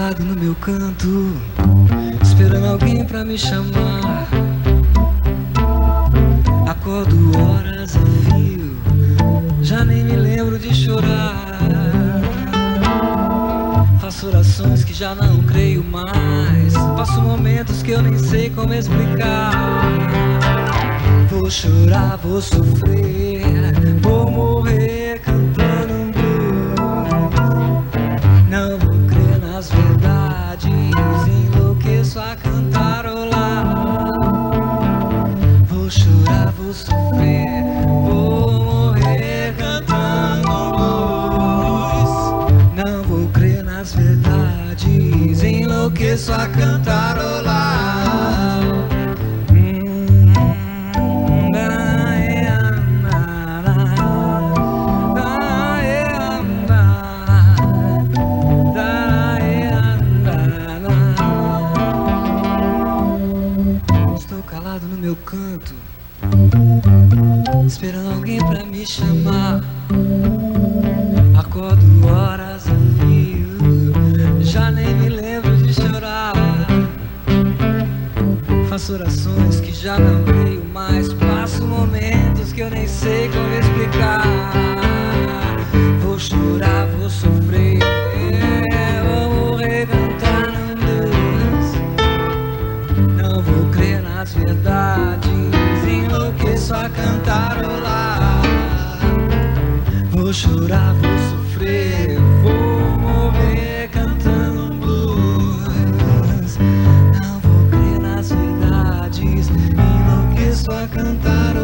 calado no meu canto, esperando alguém pra me chamar. Acordo horas a fio, já nem me lembro de chorar. Faço orações que já não creio mais, passo momentos que eu nem sei como explicar. Vou chorar, vou sofrer, vou morrer cantando um blues. Não vou crer nas verdades, enlouqueço a cantarolar. Vou chorar, vou sofrer, vou morrer cantando um blues. Não vou crer nas verdades, enlouqueço a cantarolar. Estou calado no meu canto, esperando alguém pra me chamar. Acordo horas a fio, já nem me lembro de chorar. Faço orações que já não creio mais, passo momentos que eu nem sei como explicar. Vou chorar, vou sofrer, vou morrer cantando um blues. Não vou crer nas verdades, enlouqueço a cantarolar. Vou chorar, vou sofrer, vou morrer cantando um blues. Não vou crer nas verdades, enlouqueço a cantar.